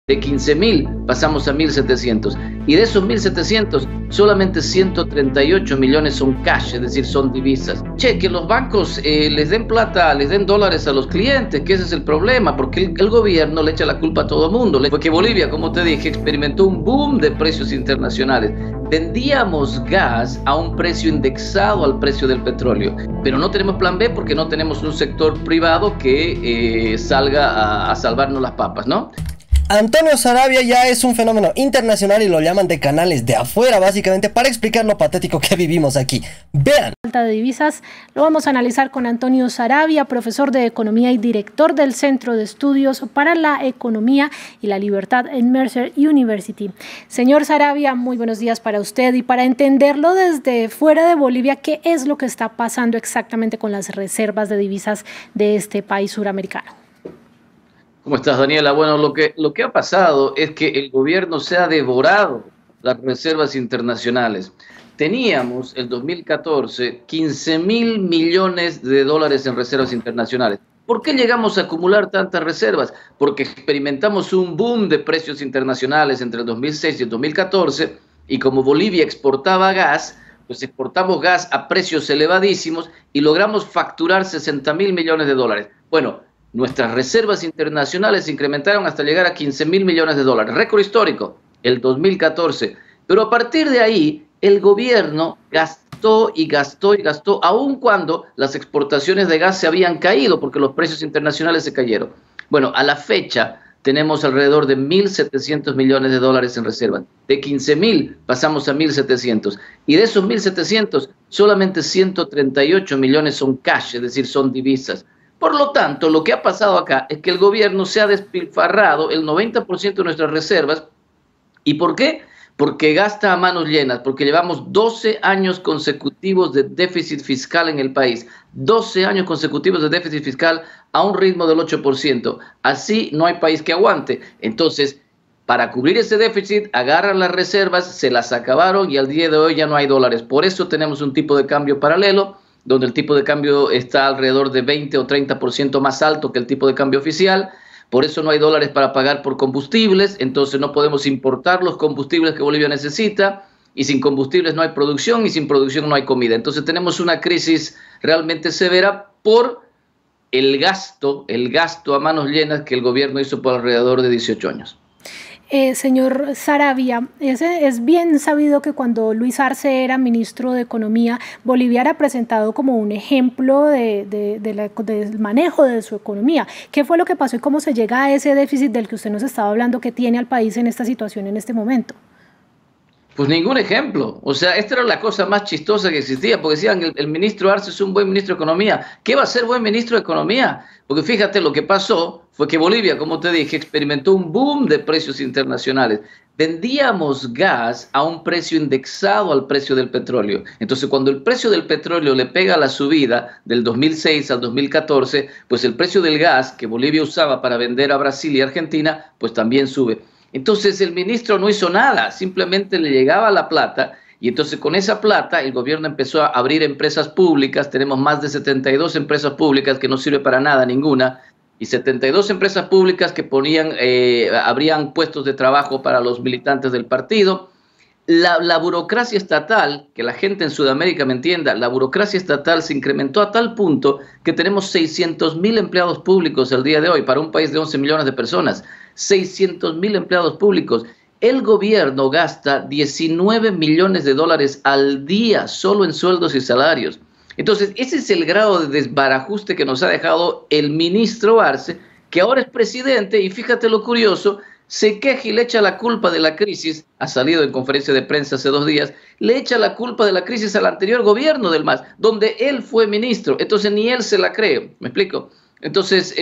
De 15.000 pasamos a 1.700. Y de esos 1.700, solamente 138 millones son cash, es decir, son divisas. Che, que los bancos les den plata, les den dólares a los clientes, que ese es el problema, porque el gobierno le echa la culpa a todo el mundo. Porque Bolivia, como te dije, experimentó un boom de precios internacionales. Vendíamos gas a un precio indexado al precio del petróleo, pero no tenemos plan B porque no tenemos un sector privado que salga a salvarnos las papas, ¿no? Antonio Saravia ya es un fenómeno internacional y lo llaman de canales de afuera, básicamente, para explicar lo patético que vivimos aquí. Vean. Falta de divisas, lo vamos a analizar con Antonio Saravia, profesor de Economía y director del Centro de Estudios para la Economía y la Libertad en Mercer University. Señor Saravia, muy buenos días para usted y para entenderlo desde fuera de Bolivia, ¿qué es lo que está pasando exactamente con las reservas de divisas de este país suramericano? ¿Cómo estás, Daniela? Bueno, lo que ha pasado es que el gobierno se ha devorado las reservas internacionales. Teníamos el 2014 15.000 millones de dólares en reservas internacionales. ¿Por qué llegamos a acumular tantas reservas? Porque experimentamos un boom de precios internacionales entre el 2006 y el 2014 y como Bolivia exportaba gas, pues exportamos gas a precios elevadísimos y logramos facturar 60.000 millones de dólares. Bueno, nuestras reservas internacionales se incrementaron hasta llegar a 15.000 millones de dólares, récord histórico, el 2014. Pero a partir de ahí, el gobierno gastó y gastó y gastó, aun cuando las exportaciones de gas se habían caído, porque los precios internacionales se cayeron. Bueno, a la fecha tenemos alrededor de 1.700 millones de dólares en reservas. De 15.000 pasamos a 1.700. Y de esos 1.700, solamente 138 millones son cash, es decir, son divisas. Por lo tanto, lo que ha pasado acá es que el gobierno se ha despilfarrado el 90% de nuestras reservas. ¿Y por qué? Porque gasta a manos llenas, porque llevamos 12 años consecutivos de déficit fiscal en el país. 12 años consecutivos de déficit fiscal a un ritmo del 8%. Así no hay país que aguante. Entonces, para cubrir ese déficit, agarran las reservas, se las acabaron y al día de hoy ya no hay dólares. Por eso tenemos un tipo de cambio paralelo, donde el tipo de cambio está alrededor de 20 o 30% más alto que el tipo de cambio oficial. Por eso no hay dólares para pagar por combustibles, entonces no podemos importar los combustibles que Bolivia necesita, y sin combustibles no hay producción, y sin producción no hay comida. Entonces tenemos una crisis realmente severa por el gasto a manos llenas que el gobierno hizo por alrededor de 18 años. Señor Saravia, es bien sabido que cuando Luis Arce era ministro de Economía, Bolivia era presentado como un ejemplo del manejo de su economía. ¿Qué fue lo que pasó y cómo se llega a ese déficit del que usted nos estaba hablando que tiene al país en esta situación en este momento? Pues ningún ejemplo. O sea, esta era la cosa más chistosa que existía, porque decían que el ministro Arce es un buen ministro de Economía. ¿Qué va a ser buen ministro de Economía? Porque fíjate, lo que pasó fue que Bolivia, como te dije, experimentó un boom de precios internacionales. Vendíamos gas a un precio indexado al precio del petróleo. Entonces, cuando el precio del petróleo le pega la subida del 2006 al 2014, pues el precio del gas que Bolivia usaba para vender a Brasil y Argentina, pues también sube. Entonces el ministro no hizo nada, simplemente le llegaba la plata y entonces con esa plata el gobierno empezó a abrir empresas públicas. Tenemos más de 72 empresas públicas que no sirve para nada ninguna, y 72 empresas públicas que abrían puestos de trabajo para los militantes del partido. La burocracia estatal, que la gente en Sudamérica me entienda, la burocracia estatal se incrementó a tal punto que tenemos 600.000 empleados públicos al día de hoy para un país de 11 millones de personas. 600.000 empleados públicos. El gobierno gasta 19 millones de dólares al día solo en sueldos y salarios. Entonces, ese es el grado de desbarajuste que nos ha dejado el ministro Arce, que ahora es presidente, y fíjate lo curioso, se queja y le echa la culpa de la crisis, ha salido en conferencia de prensa hace 2 días, le echa la culpa de la crisis al anterior gobierno del MAS, donde él fue ministro. Entonces ni él se la cree, ¿me explico? Entonces,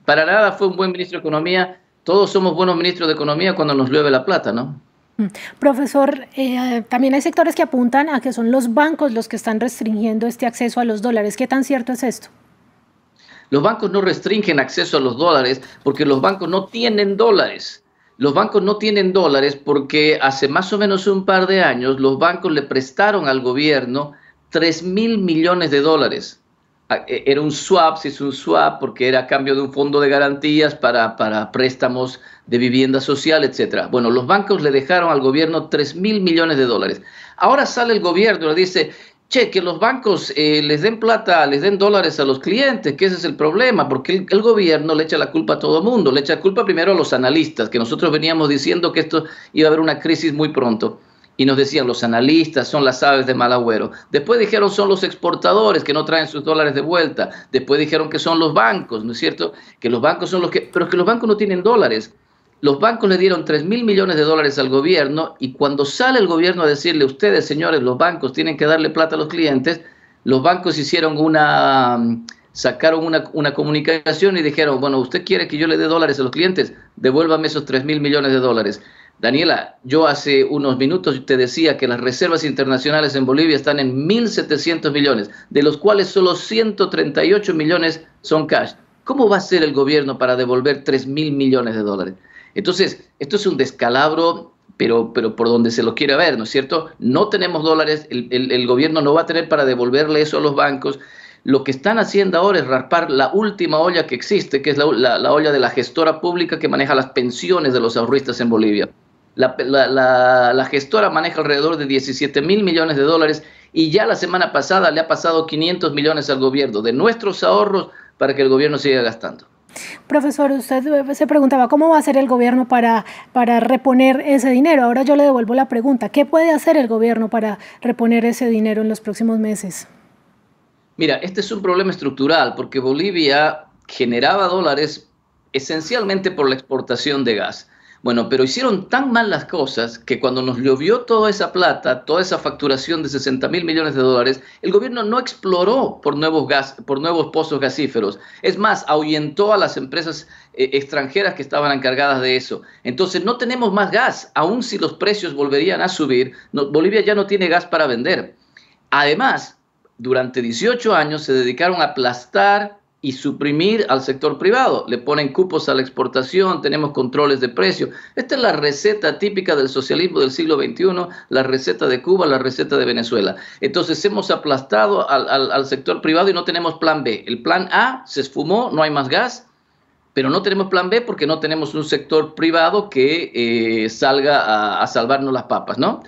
para nada fue un buen ministro de Economía. Todos somos buenos ministros de Economía cuando nos llueve la plata, ¿no? Profesor, también hay sectores que apuntan a que son los bancos los que están restringiendo este acceso a los dólares. ¿Qué tan cierto es esto? Los bancos no restringen acceso a los dólares porque los bancos no tienen dólares. Los bancos no tienen dólares porque hace más o menos un par de años los bancos le prestaron al gobierno 3.000 millones de dólares. era un swap, se hizo un swap porque era a cambio de un fondo de garantías para préstamos de vivienda social, etc. Bueno, los bancos le dejaron al gobierno 3.000 millones de dólares. Ahora sale el gobierno y le dice, che, que los bancos les den plata, les den dólares a los clientes, que ese es el problema, porque el gobierno le echa la culpa a todo el mundo, le echa la culpa primero a los analistas, que nosotros veníamos diciendo que esto iba a haber una crisis muy pronto. Y nos decían, los analistas son las aves de mal agüero. Después dijeron, son los exportadores que no traen sus dólares de vuelta. Después dijeron que son los bancos, ¿no es cierto? Que los bancos son los que... Pero es que los bancos no tienen dólares. Los bancos le dieron 3.000 millones de dólares al gobierno y cuando sale el gobierno a decirle, ustedes, señores, los bancos tienen que darle plata a los clientes, los bancos sacaron una comunicación y dijeron, bueno, ¿usted quiere que yo le dé dólares a los clientes? Devuélvame esos 3.000 millones de dólares. Daniela, yo hace unos minutos te decía que las reservas internacionales en Bolivia están en 1.700 millones, de los cuales solo 138 millones son cash. ¿Cómo va a ser el gobierno para devolver 3.000 millones de dólares? Entonces, esto es un descalabro, pero por donde se lo quiere ver, ¿no es cierto? No tenemos dólares, el gobierno no va a tener para devolverle eso a los bancos. Lo que están haciendo ahora es raspar la última olla que existe, que es la olla de la gestora pública que maneja las pensiones de los ahorristas en Bolivia. La gestora maneja alrededor de 17.000 millones de dólares y ya la semana pasada le ha pasado 500 millones al gobierno de nuestros ahorros para que el gobierno siga gastando. Profesor, usted se preguntaba cómo va a hacer el gobierno para reponer ese dinero. Ahora yo le devuelvo la pregunta, ¿qué puede hacer el gobierno para reponer ese dinero en los próximos meses? Mira, este es un problema estructural porque Bolivia generaba dólares esencialmente por la exportación de gas. Bueno, pero hicieron tan mal las cosas que cuando nos llovió toda esa plata, toda esa facturación de 60.000 millones de dólares, el gobierno no exploró por nuevos pozos gasíferos. Es más, ahuyentó a las empresas extranjeras que estaban encargadas de eso. Entonces no tenemos más gas, aun si los precios volverían a subir. Bolivia ya no tiene gas para vender. Además, durante 18 años se dedicaron a aplastar y suprimir al sector privado. Le ponen cupos a la exportación, tenemos controles de precio. Esta es la receta típica del socialismo del siglo XXI, la receta de Cuba, la receta de Venezuela. Entonces hemos aplastado al sector privado y no tenemos plan B. El plan A se esfumó, no hay más gas, pero no tenemos plan B porque no tenemos un sector privado que salga a salvarnos las papas, ¿no?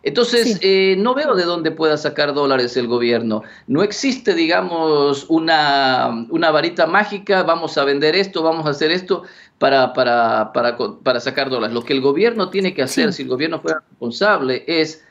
Entonces, sí. No veo de dónde pueda sacar dólares el gobierno. No existe, digamos, una varita mágica, vamos a vender esto, vamos a hacer esto para sacar dólares. Lo que el gobierno tiene que hacer, sí, si el gobierno fuera responsable, es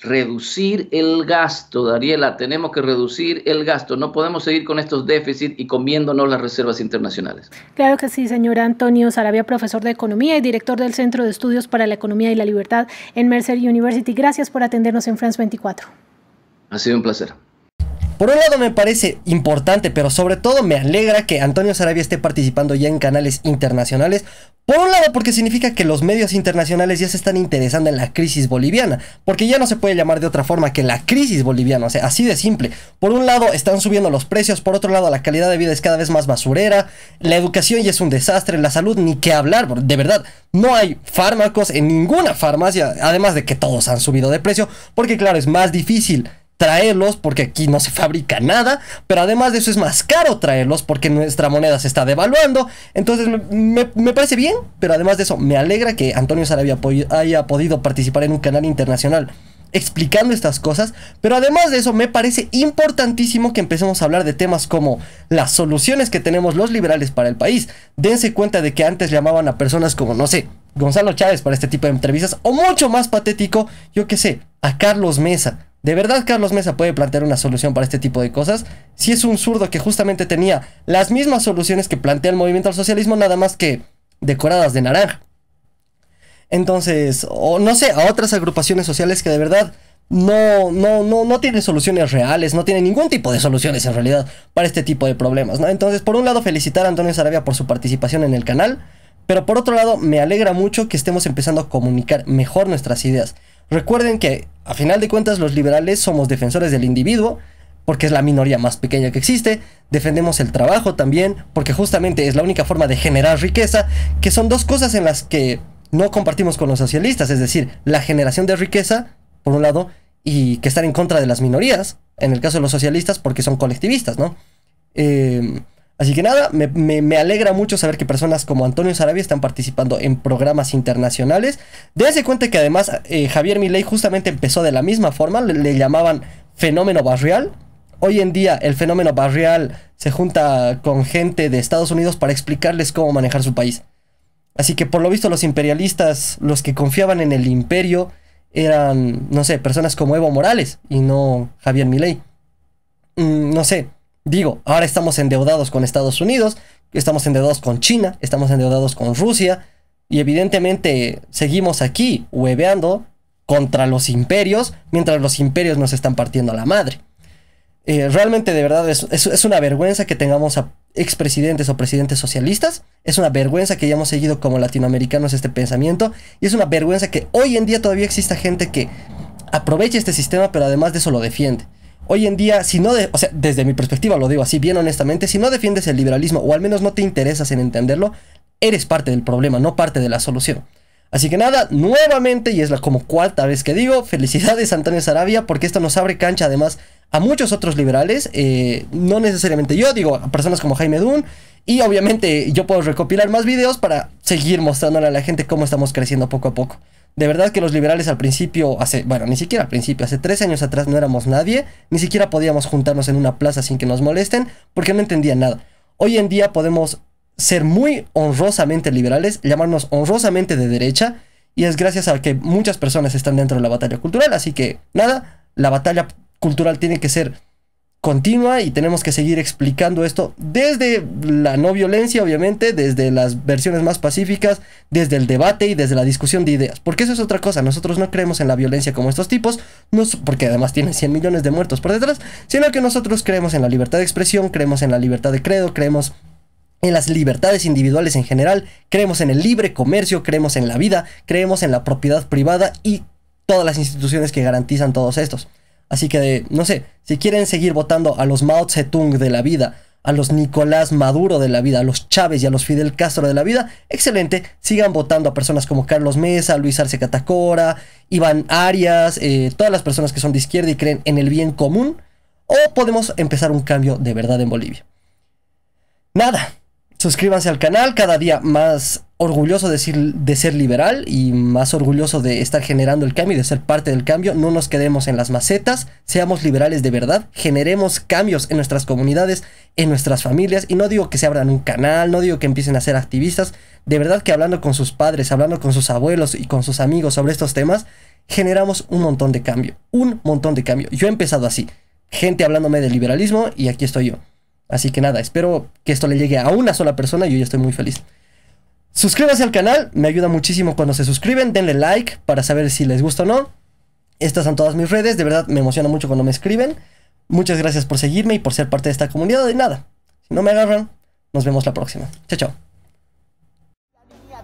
reducir el gasto, Daniela. Tenemos que reducir el gasto. No podemos seguir con estos déficits y comiéndonos las reservas internacionales. Claro que sí, señor Antonio Saravia, profesor de Economía y director del Centro de Estudios para la Economía y la Libertad en Mercer University. Gracias por atendernos en France 24. Ha sido un placer. Por un lado me parece importante, pero sobre todo me alegra que Antonio Saravia esté participando ya en canales internacionales. Por un lado porque significa que los medios internacionales ya se están interesando en la crisis boliviana, porque ya no se puede llamar de otra forma que la crisis boliviana, o sea, así de simple. Por un lado están subiendo los precios, por otro lado la calidad de vida es cada vez más basurera, la educación ya es un desastre, la salud ni qué hablar, de verdad, no hay fármacos en ninguna farmacia, además de que todos han subido de precio, porque claro, es más difícil traerlos porque aquí no se fabrica nada, pero además de eso es más caro traerlos porque nuestra moneda se está devaluando. Entonces me parece bien, pero además de eso me alegra que Antonio Saravia haya podido participar en un canal internacional explicando estas cosas, pero además de eso me parece importantísimo que empecemos a hablar de temas como las soluciones que tenemos los liberales para el país. Dense cuenta de que antes llamaban a personas como, no sé, Gonzalo Chávez para este tipo de entrevistas, o mucho más patético, yo qué sé, a Carlos Mesa. ¿De verdad Carlos Mesa puede plantear una solución para este tipo de cosas? Si es un zurdo que justamente tenía las mismas soluciones que plantea el movimiento al socialismo, nada más que decoradas de naranja. Entonces, o no sé, a otras agrupaciones sociales que de verdad no tienen soluciones reales, no tienen ningún tipo de soluciones en realidad para este tipo de problemas, ¿no? Entonces, por un lado, felicitar a Antonio Saravia por su participación en el canal, pero por otro lado, me alegra mucho que estemos empezando a comunicar mejor nuestras ideas. Recuerden que, a final de cuentas, los liberales somos defensores del individuo, porque es la minoría más pequeña que existe. Defendemos el trabajo también, porque justamente es la única forma de generar riqueza, que son dos cosas en las que no compartimos con los socialistas, es decir, la generación de riqueza, por un lado, y que están en contra de las minorías, en el caso de los socialistas, porque son colectivistas, ¿no? Así que nada, me alegra mucho saber que personas como Antonio Saravia están participando en programas internacionales. Dense cuenta que además Javier Milei justamente empezó de la misma forma, le llamaban fenómeno barrial. Hoy en día el fenómeno barrial se junta con gente de Estados Unidos para explicarles cómo manejar su país. Así que por lo visto los imperialistas, los que confiaban en el imperio, eran, no sé, personas como Evo Morales y no Javier Milei. No sé, digo, ahora estamos endeudados con Estados Unidos, estamos endeudados con China, estamos endeudados con Rusia y evidentemente seguimos aquí hueveando contra los imperios mientras los imperios nos están partiendo a la madre. Realmente de verdad es una vergüenza que tengamos a expresidentes o presidentes socialistas. Es una vergüenza que hayamos seguido como latinoamericanos este pensamiento. Y es una vergüenza que hoy en día todavía exista gente que aproveche este sistema, pero además de eso lo defiende. Hoy en día, si no o sea, desde mi perspectiva lo digo así bien honestamente, si no defiendes el liberalismo o al menos no te interesas en entenderlo, eres parte del problema, no parte de la solución. Así que nada, nuevamente, y es la como cuarta vez que digo, felicidades a Antonio Saravia, porque esto nos abre cancha además a muchos otros liberales, no necesariamente yo, digo, a personas como Jaime Dunn, y obviamente yo puedo recopilar más videos para seguir mostrándole a la gente cómo estamos creciendo poco a poco. De verdad que los liberales al principio, bueno, ni siquiera al principio, hace 3 años atrás no éramos nadie, ni siquiera podíamos juntarnos en una plaza sin que nos molesten, porque no entendían nada. Hoy en día podemos ser muy honrosamente liberales, llamarnos honrosamente de derecha, y es gracias a que muchas personas están dentro de la batalla cultural. Así que nada, la batalla cultural tiene que ser continua y tenemos que seguir explicando esto desde la no violencia, obviamente, desde las versiones más pacíficas, desde el debate y desde la discusión de ideas, porque eso es otra cosa. Nosotros no creemos en la violencia como estos tipos, porque además tienen 100 millones de muertos por detrás, sino que nosotros creemos en la libertad de expresión, creemos en la libertad de credo, creemos en las libertades individuales en general, creemos en el libre comercio, creemos en la vida, creemos en la propiedad privada y todas las instituciones que garantizan todos estos. Así que, no sé, si quieren seguir votando a los Mao Zedong de la vida, a los Nicolás Maduro de la vida, a los Chávez y a los Fidel Castro de la vida, excelente, sigan votando a personas como Carlos Mesa, Luis Arce Catacora, Iván Arias, todas las personas que son de izquierda y creen en el bien común, o podemos empezar un cambio de verdad en Bolivia. Nada. Suscríbanse al canal, cada día más orgulloso de ser liberal y más orgulloso de estar generando el cambio y de ser parte del cambio. No nos quedemos en las macetas, seamos liberales de verdad, generemos cambios en nuestras comunidades, en nuestras familias. Y no digo que se abran un canal, no digo que empiecen a ser activistas, de verdad que hablando con sus padres, hablando con sus abuelos y con sus amigos sobre estos temas, generamos un montón de cambio, un montón de cambio. Yo he empezado así, gente hablándome de liberalismo y aquí estoy yo. Así que nada, espero que esto le llegue a una sola persona y yo ya estoy muy feliz. Suscríbanse al canal, me ayuda muchísimo cuando se suscriben, denle like para saber si les gusta o no. Estas son todas mis redes, de verdad me emociona mucho cuando me escriben. Muchas gracias por seguirme y por ser parte de esta comunidad. Y nada, si no me agarran, nos vemos la próxima. Chao, chao.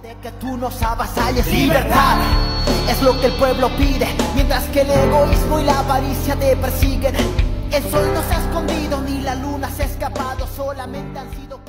De que tú nos avasalles, libertad es lo que el pueblo pide, mientras que el egoísmo y la avaricia te persiguen. El sol no se ha escondido ni la luna se ha escapado, solamente han sido